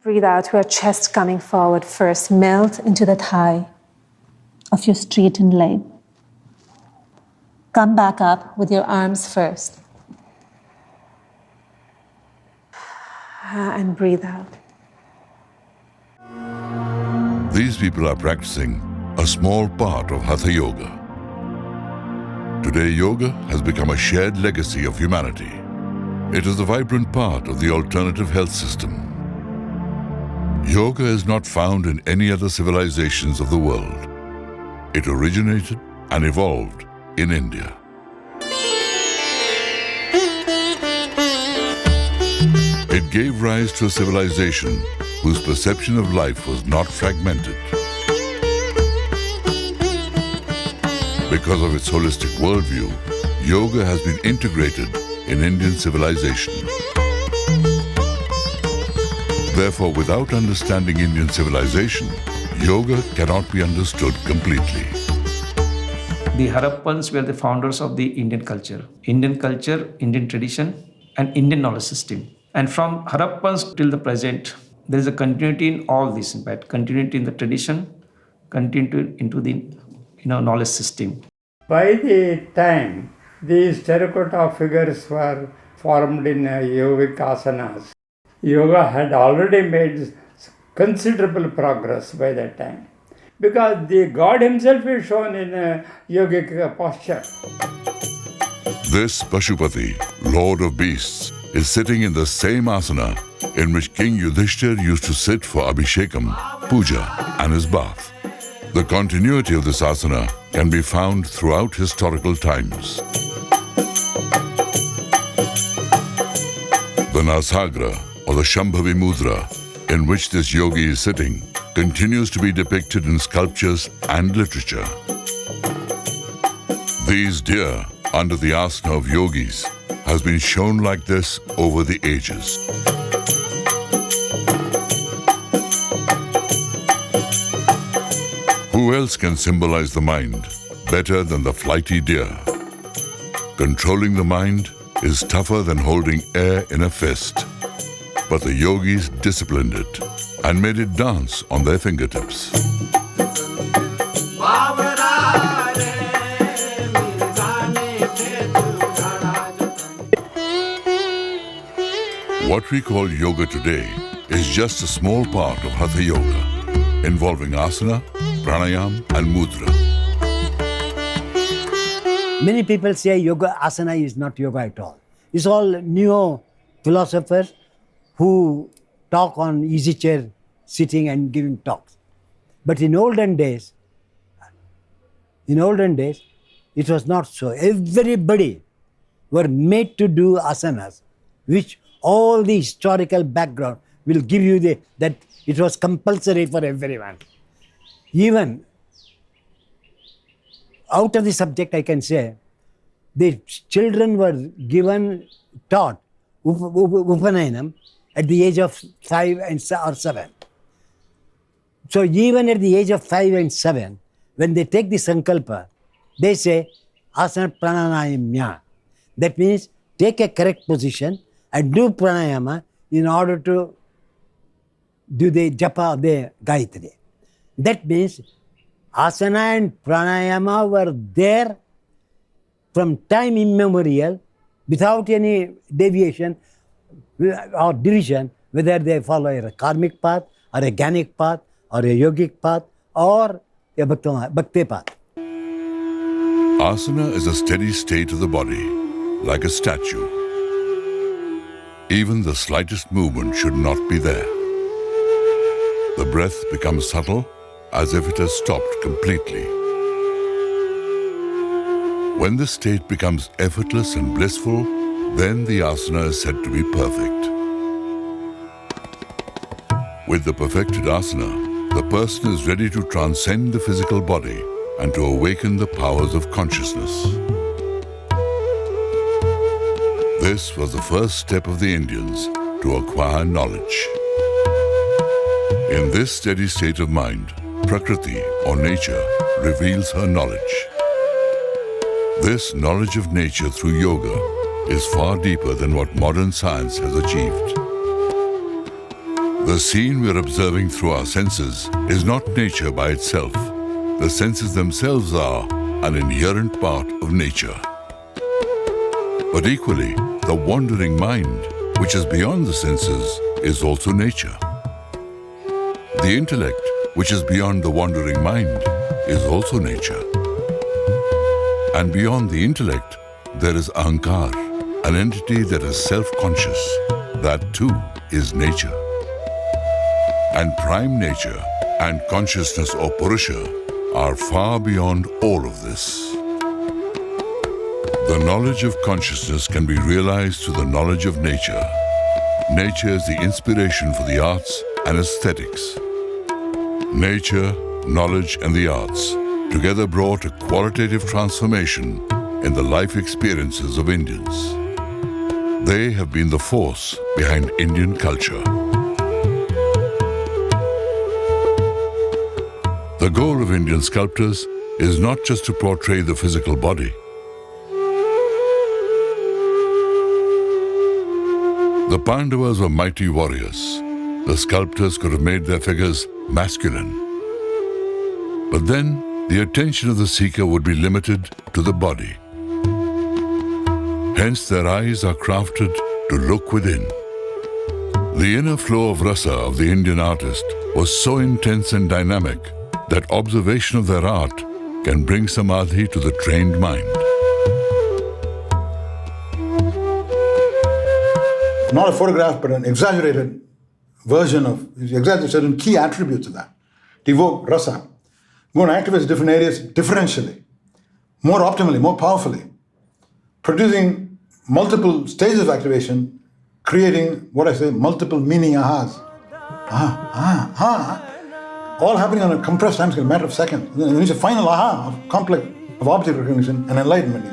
Breathe out with your chest coming forward first. Melt into the thigh of your straightened leg. Come back up with your arms first. And breathe out. These people are practicing a small part of Hatha Yoga. Today, yoga has become a shared legacy of humanity. It is a vibrant part of the alternative health system. Yoga is not found in any other civilizations of the world. It originated and evolved in India. It gave rise to a civilization whose perception of life was not fragmented. Because of its holistic worldview, yoga has been integrated in Indian civilization. Therefore, without understanding Indian civilization, yoga cannot be understood completely. The Harappans were the founders of the Indian culture, Indian tradition, and Indian knowledge system. And from Harappans till the present, there is a continuity in all this, in fact, continuity in the tradition, continuity into the knowledge system. By the time these terracotta figures were formed in yogic asanas, yoga had already made considerable progress by that time, because the God himself is shown in a yogic posture. This Pashupati, Lord of Beasts, is sitting in the same asana in which King Yudhishthir used to sit for Abhishekam, Puja, and his bath. The continuity of this asana can be found throughout historical times. The Nasagra, or the Shambhavi Mudra, in which this yogi is sitting, continues to be depicted in sculptures and literature. These deer, under the asana of yogis, has been shown like this over the ages. Who else can symbolize the mind better than the flighty deer? Controlling the mind is tougher than holding air in a fist. But the yogis disciplined it and made it dance on their fingertips. What we call yoga today is just a small part of Hatha Yoga, involving asana, pranayam, and mudra. Many people say yoga asana is not yoga at all. It's all neo-philosophers who talk on easy chair, sitting and giving talks. But in olden days, it was not so. Everybody were made to do asanas, which all the historical background will give you that it was compulsory for everyone. Even out of the subject, I can say, the children were taught Upanayam at the age of 5 or 7. So even at the age of 5 and 7, when they take the sankalpa, they say asana pranayamya. That means take a correct position and do pranayama in order to do the japa of the Gayatri. That means asana and pranayama were there from time immemorial without any deviation or division, whether they follow a karmic path or a jnanic path or a yogic path or a bhakti path. Asana is a steady state of the body, like a statue. Even the slightest movement should not be there. The breath becomes subtle, as if it has stopped completely. When this state becomes effortless and blissful, then the asana is said to be perfect. With the perfected asana, the person is ready to transcend the physical body and to awaken the powers of consciousness. This was the first step of the Indians to acquire knowledge. In this steady state of mind, Prakriti, or nature, reveals her knowledge. This knowledge of nature through yoga is far deeper than what modern science has achieved. The scene we're observing through our senses is not nature by itself. The senses themselves are an inherent part of nature. But equally, the wandering mind, which is beyond the senses, is also nature. The intellect, which is beyond the wandering mind, is also nature. And beyond the intellect, there is Ahankar, an entity that is self-conscious. That too is nature. And prime nature and consciousness or Purusha are far beyond all of this. The knowledge of consciousness can be realized through the knowledge of nature. Nature is the inspiration for the arts and aesthetics. Nature, knowledge, and the arts together brought a qualitative transformation in the life experiences of Indians. They have been the force behind Indian culture. The goal of Indian sculptors is not just to portray the physical body. The Pandavas were mighty warriors. The sculptors could have made their figures masculine. But then, the attention of the seeker would be limited to the body. Hence, their eyes are crafted to look within. The inner flow of rasa of the Indian artist was so intense and dynamic that observation of their art can bring samadhi to the trained mind. Not a photograph, but an exaggerated version of, exaggerate certain key attributes of that. To evoke rasa. Go and activate different areas differentially, more optimally, more powerfully, producing multiple stages of activation, creating what I say, multiple meaning ahas. All happening on a compressed time scale, a matter of seconds. Then there's a final aha of complex, of object recognition and enlightenment.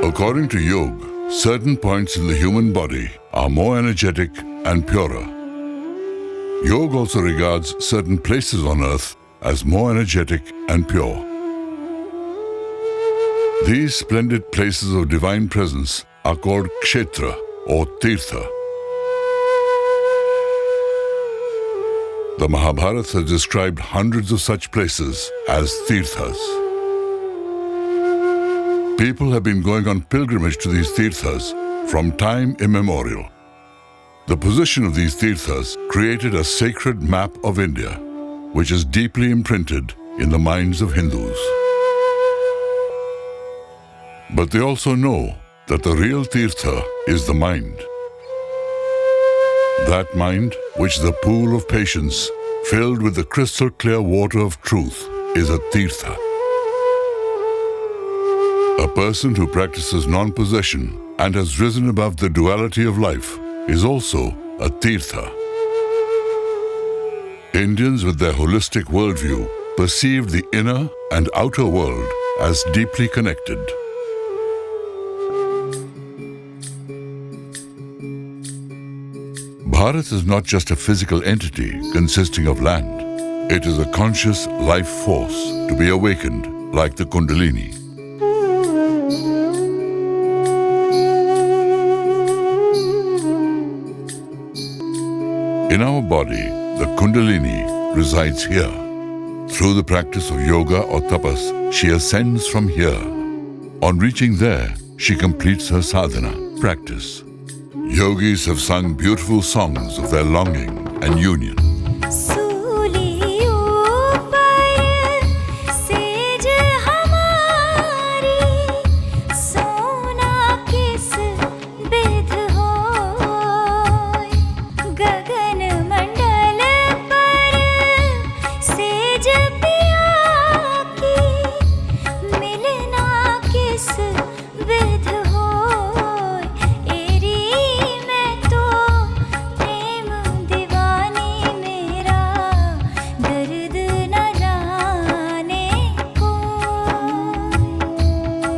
According to Yoga, certain points in the human body are more energetic and purer. Yoga also regards certain places on earth as more energetic and pure. These splendid places of divine presence are called kshetra or tirtha. The Mahabharata has described hundreds of such places as tirthas. People have been going on pilgrimage to these tirthas from time immemorial. The position of these tirthas created a sacred map of India, which is deeply imprinted in the minds of Hindus. But they also know that the real tirtha is the mind. That mind, which is the pool of patience, filled with the crystal clear water of truth, is a tirtha. A person who practices non-possession and has risen above the duality of life is also a tirtha. Indians with their holistic worldview perceive the inner and outer world as deeply connected. Bharat is not just a physical entity consisting of land. It is a conscious life force to be awakened like the Kundalini. In our body, the Kundalini resides here. Through the practice of yoga or tapas, she ascends from here. On reaching there, she completes her sadhana, practice. Yogis have sung beautiful songs of their longing and union.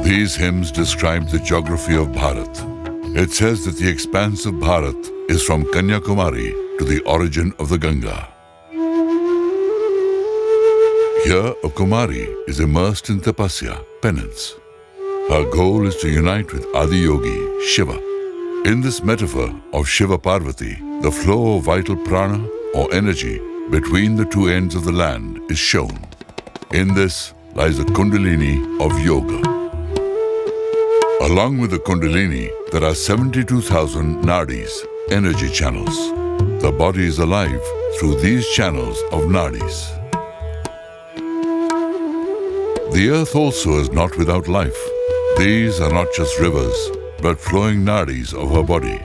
These hymns describe the geography of Bharat. It says that the expanse of Bharat is from Kanyakumari to the origin of the Ganga. Here, a Kumari is immersed in tapasya, penance. Her goal is to unite with Adiyogi, Shiva. In this metaphor of Shiva Parvati, the flow of vital prana or energy between the two ends of the land is shown. In this lies the Kundalini of yoga. Along with the Kundalini, there are 72,000 nadis, energy channels. The body is alive through these channels of nadis. The earth also is not without life. These are not just rivers, but flowing nadis of her body.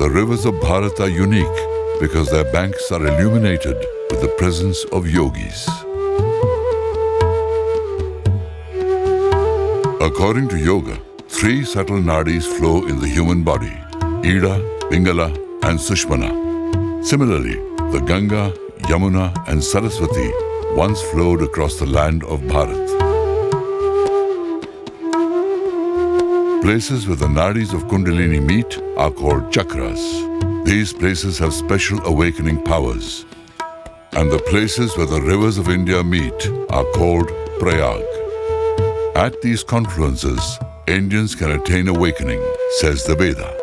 The rivers of Bharat are unique because their banks are illuminated with the presence of yogis. According to yoga, 3 subtle nadis flow in the human body: Ida, Pingala, and Sushmana. Similarly, the Ganga, Yamuna, and Saraswati once flowed across the land of Bharat. Places where the nadis of Kundalini meet are called chakras. These places have special awakening powers. And the places where the rivers of India meet are called Prayag. At these confluences, Indians can attain awakening, says the Veda.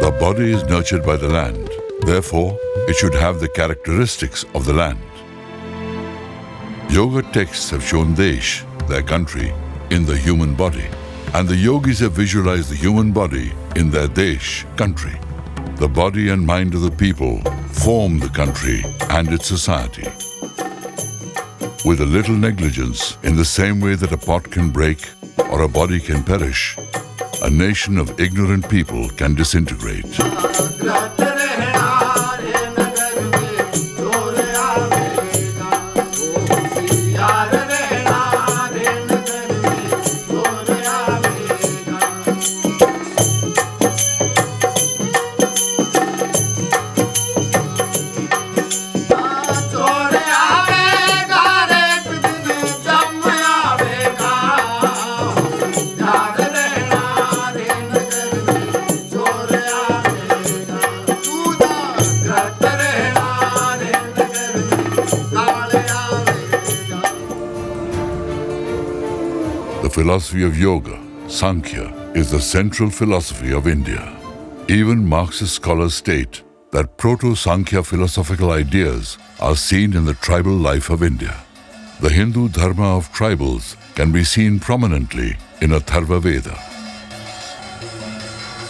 The body is nurtured by the land. Therefore, it should have the characteristics of the land. Yoga texts have shown Desh, their country, in the human body. And the yogis have visualized the human body in their Desh, country. The body and mind of the people form the country and its society. With a little negligence, in the same way that a pot can break or a body can perish, a nation of ignorant people can disintegrate. The philosophy of yoga, Sankhya, is the central philosophy of India. Even Marxist scholars state that proto-Sankhya philosophical ideas are seen in the tribal life of India. The Hindu dharma of tribals can be seen prominently in Atharva Veda.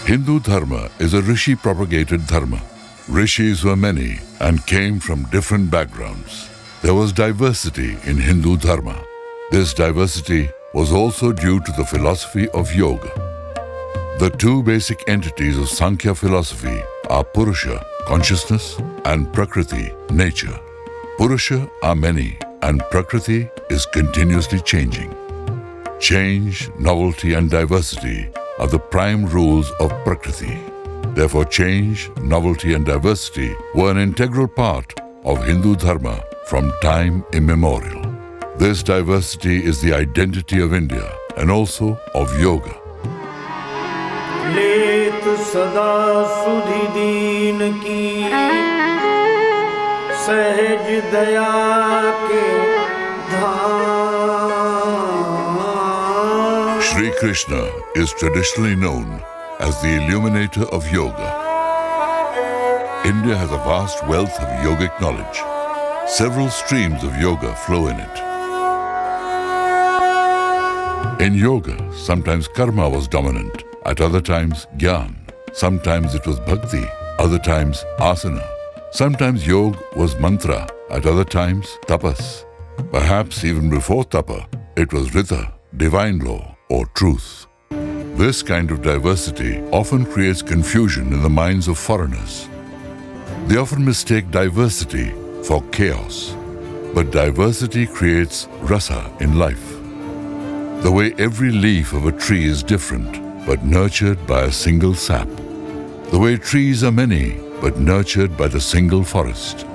Hindu dharma is a rishi-propagated dharma. Rishis were many and came from different backgrounds. There was diversity in Hindu dharma. This diversity was also due to the philosophy of yoga. The 2 basic entities of Sankhya philosophy are Purusha, consciousness, and Prakriti, nature. Purusha are many, and Prakriti is continuously changing. Change, novelty, and diversity are the prime rules of Prakriti. Therefore, change, novelty, and diversity were an integral part of Hindu dharma from time immemorial. This diversity is the identity of India and also of yoga. लेत सदा सुधि दीन की सहज दया के धाम. Sri Krishna is traditionally known as the illuminator of yoga. India has a vast wealth of yogic knowledge. Several streams of yoga flow in it. In yoga, sometimes karma was dominant, at other times jnana. Sometimes it was bhakti, other times asana. Sometimes yoga was mantra, at other times tapas. Perhaps even before tapa, it was rita, divine law, or truth. This kind of diversity often creates confusion in the minds of foreigners. They often mistake diversity for chaos. But diversity creates rasa in life. The way every leaf of a tree is different, but nurtured by a single sap. The way trees are many, but nurtured by the single forest.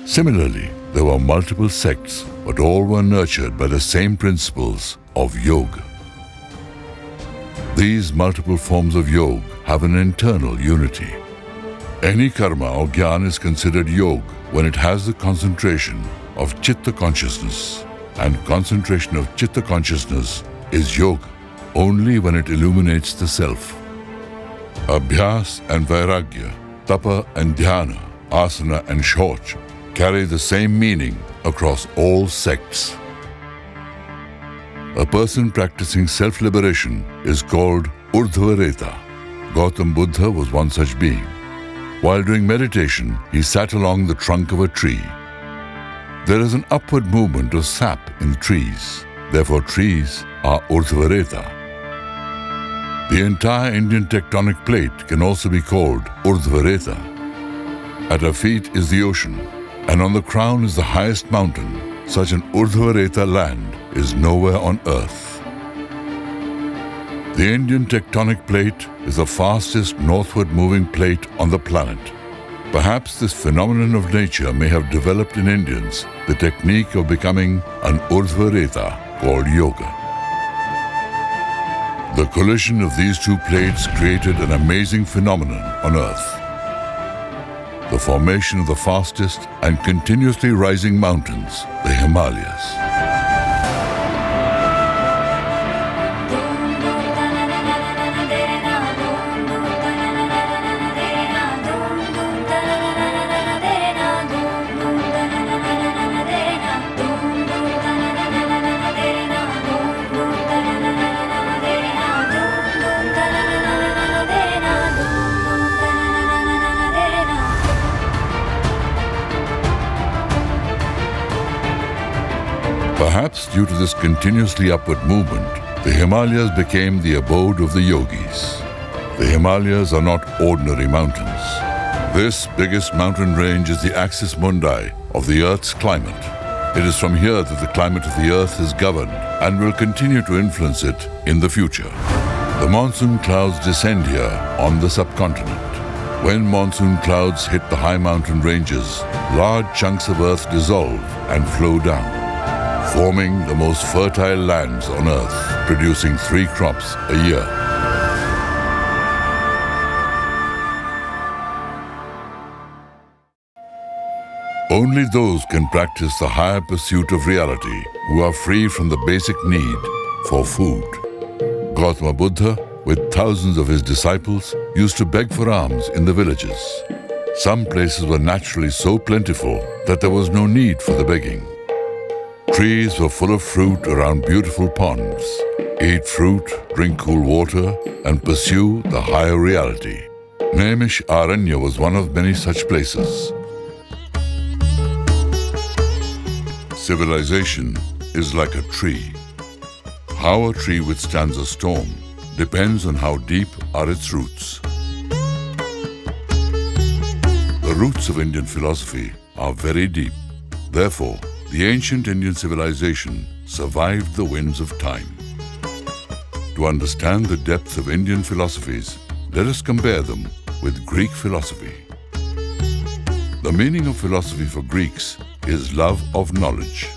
Similarly, there were multiple sects, but all were nurtured by the same principles of yoga. These multiple forms of yoga have an internal unity. Any karma or jnana is considered yoga when it has the concentration of chitta consciousness, and concentration of chitta consciousness is yoga only when it illuminates the self. Abhyas and vairagya, tapa and dhyana, asana and shoch carry the same meaning across all sects. A person practicing self-liberation is called Urdhvareta. Gautam Buddha was one such being. While doing meditation, he sat along the trunk of a tree. There is an upward movement of sap in trees. Therefore, trees are Urdhvareta. The entire Indian tectonic plate can also be called Urdhvareta. At our feet is the ocean, and on the crown is the highest mountain. Such an Urdhvareta land is nowhere on earth. The Indian tectonic plate is the fastest northward moving plate on the planet. Perhaps this phenomenon of nature may have developed in Indians the technique of becoming an Urdhvareta called yoga. The collision of these two plates created an amazing phenomenon on earth. The formation of the fastest and continuously rising mountains, the Himalayas. Perhaps due to this continuously upward movement, the Himalayas became the abode of the yogis. The Himalayas are not ordinary mountains. This biggest mountain range is the axis mundi of the Earth's climate. It is from here that the climate of the Earth is governed and will continue to influence it in the future. The monsoon clouds descend here on the subcontinent. When monsoon clouds hit the high mountain ranges, large chunks of earth dissolve and flow down, forming the most fertile lands on earth, producing 3 crops a year. Only those can practice the higher pursuit of reality who are free from the basic need for food. Gautama Buddha, with thousands of his disciples, used to beg for alms in the villages. Some places were naturally so plentiful that there was no need for the begging. Trees were full of fruit around beautiful ponds. Eat fruit, drink cool water, and pursue the higher reality. Naimish Aranya was one of many such places. Civilization is like a tree. How a tree withstands a storm depends on how deep are its roots. The roots of Indian philosophy are very deep. Therefore, the ancient Indian civilization survived the winds of time. To understand the depth of Indian philosophies, let us compare them with Greek philosophy. The meaning of philosophy for Greeks is love of knowledge,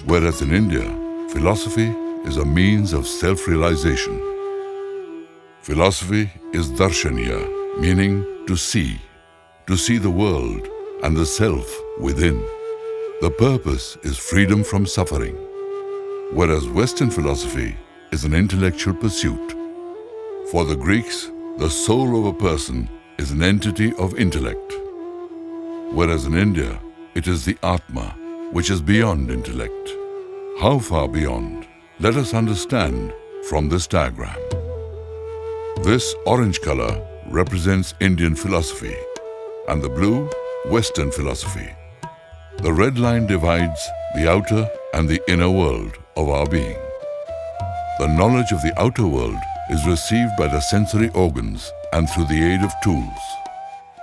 whereas in India, philosophy is a means of self-realization. Philosophy is darshaniya, meaning to see the world and the self within. The purpose is freedom from suffering, whereas Western philosophy is an intellectual pursuit. For the Greeks, the soul of a person is an entity of intellect, whereas in India, it is the Atma, which is beyond intellect. How far beyond? Let us understand from this diagram. This orange color represents Indian philosophy, and the blue, Western philosophy. The red line divides the outer and the inner world of our being. The knowledge of the outer world is received by the sensory organs and through the aid of tools,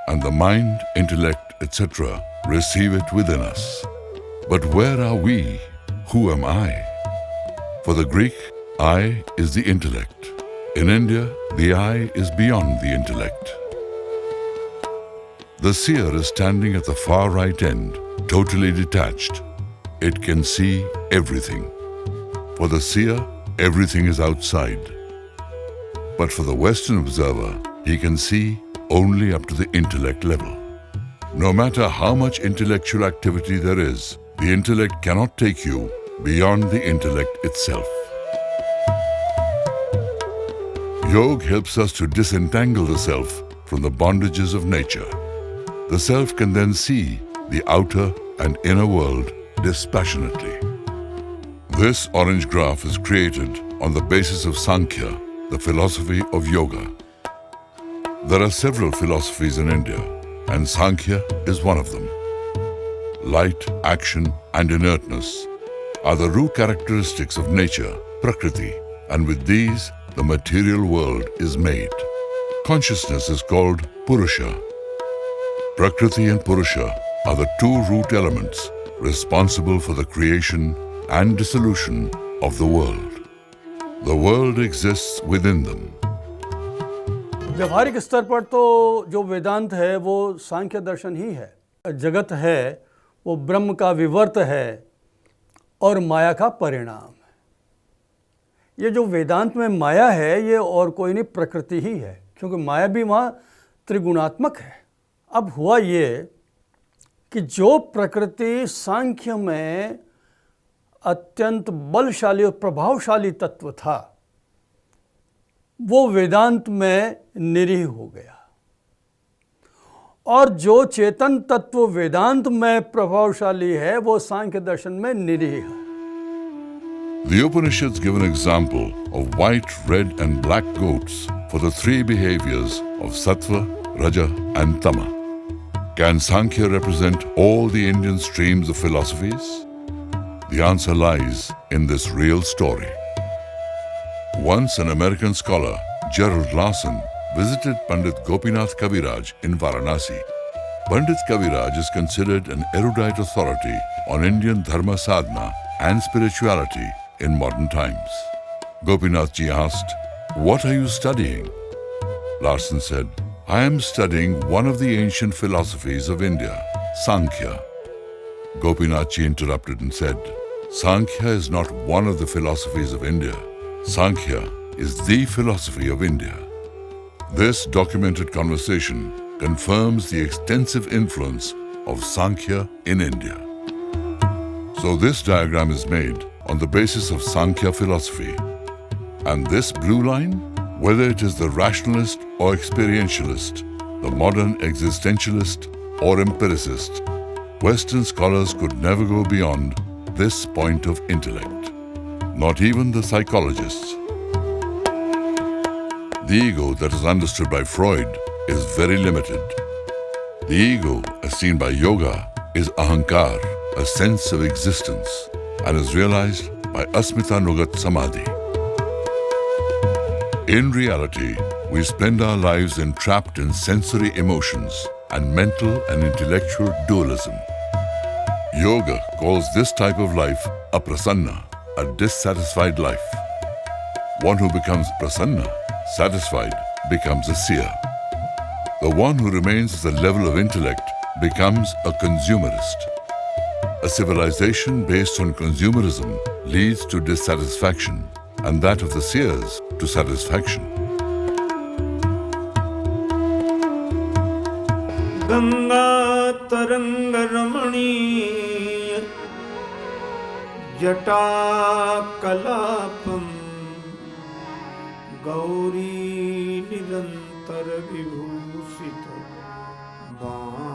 and the mind, intellect, etc. receive it within us. But where are we? Who am I? For the Greek, I is the intellect. In India, the I is beyond the intellect. The seer is standing at the far right end, totally detached. It can see everything. For the seer, everything is outside. But for the Western observer, he can see only up to the intellect level. No matter how much intellectual activity there is, the intellect cannot take you beyond the intellect itself. Yoga helps us to disentangle the self from the bondages of nature. The self can then see the outer and inner world dispassionately. This orange graph is created on the basis of Sankhya, the philosophy of yoga. There are several philosophies in India, and Sankhya is one of them. Light, action, and inertness are the root characteristics of nature, Prakriti, and with these, the material world is made. Consciousness is called Purusha. Prakriti and Purusha are the two root elements responsible for the creation and dissolution of the world. The world exists within them. व्यवहारिक स्तर पर तो जो वेदांत है वो सांख्य दर्शन ही है। जगत है वो ब्रह्म का विवर्त है और माया का परिणाम है। ये जो वेदांत में माया है ये और कोई नहीं, प्रकृति ही है, क्योंकि माया भी वहाँ त्रिगुणात्मक है। अब हुआ ये कि जो प्रकृति सांख्य में अत्यंत बलशाली और प्रभावशाली तत्व था वो वेदांत में निरीह हो गया, और जो चेतन तत्व वेदांत में प्रभावशाली है वो सांख्य दर्शन में निरीह है। The Upanishads give an example of white, red, and black goats for the three behaviors of Sattva, Raja, and Tama. Can Sankhya represent all the Indian streams of philosophies? The answer lies in this real story. Once an American scholar, Gerald Larson, visited Pandit Gopinath Kaviraj in Varanasi. Pandit Kaviraj is considered an erudite authority on Indian dharma sadhana and spirituality in modern times. Gopinath ji asked, "What are you studying?" Larson said, "I am studying one of the ancient philosophies of India, Sankhya." Gopinath ji interrupted and said, "Sankhya is not one of the philosophies of India. Sankhya is the philosophy of India." This documented conversation confirms the extensive influence of Sankhya in India. So this diagram is made on the basis of Sankhya philosophy. And this blue line, whether it is the rationalist or experientialist, the modern existentialist or empiricist, Western scholars could never go beyond this point of intellect. Not even the psychologists. The ego that is understood by Freud is very limited. The ego, as seen by yoga, is ahankar, a sense of existence, and is realized by asmitanugat samadhi. In reality, we spend our lives entrapped in sensory emotions and mental and intellectual dualism. Yoga calls this type of life a prasanna, a dissatisfied life. One who becomes prasanna, satisfied, becomes a seer. The one who remains at the level of intellect becomes a consumerist. A civilization based on consumerism leads to dissatisfaction, and that of the seers to satisfaction. Ganga तरंग रमणीय जटा कलापम गौरी निरंतर विभूषित भागम.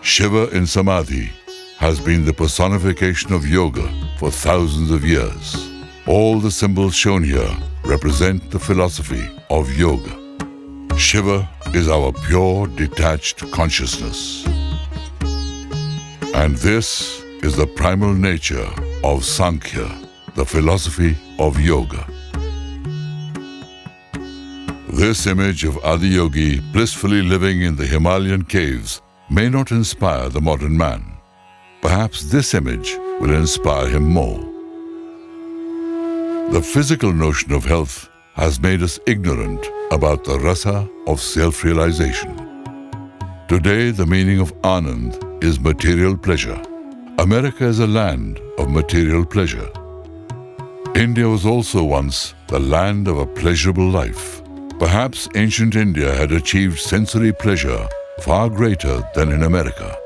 Shiva in Samadhi has been the personification of yoga for thousands of years. All the symbols shown here represent the philosophy of yoga. Shiva is our pure, detached consciousness. And this is the primal nature of Sankhya, the philosophy of yoga. This image of Adiyogi blissfully living in the Himalayan caves may not inspire the modern man. Perhaps this image will inspire him more. The physical notion of health has made us ignorant about the rasa of self-realization. Today, the meaning of Anand is material pleasure. America is a land of material pleasure. India was also once the land of a pleasurable life. Perhaps ancient India had achieved sensory pleasure far greater than in America.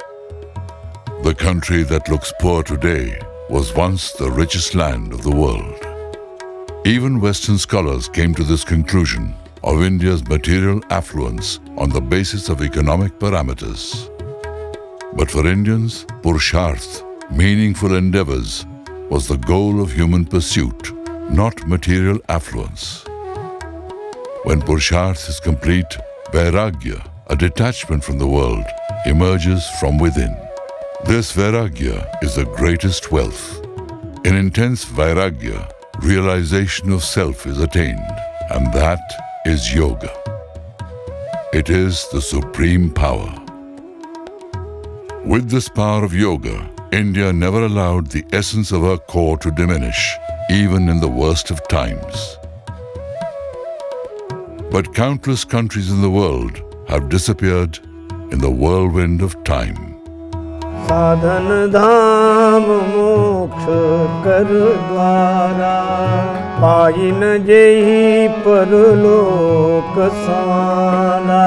The country that looks poor today was once the richest land of the world. Even Western scholars came to this conclusion of India's material affluence on the basis of economic parameters. But for Indians, Purusharth, meaningful endeavors, was the goal of human pursuit, not material affluence. When Purusharth is complete, Vairagya, a detachment from the world, emerges from within. This Vairagya is the greatest wealth. In intense Vairagya, realization of self is attained, and that is yoga. It is the supreme power. With this power of yoga, India never allowed the essence of her core to diminish, even in the worst of times. But countless countries in the world have disappeared in the whirlwind of time. साधन धाम मोक्ष कर द्वारा पाई न जेहि परलोक समाना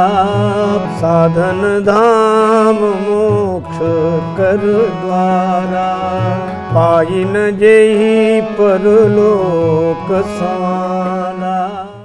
साधन धाम मोक्ष कर द्वारा पाई न जेहि परलोक समाना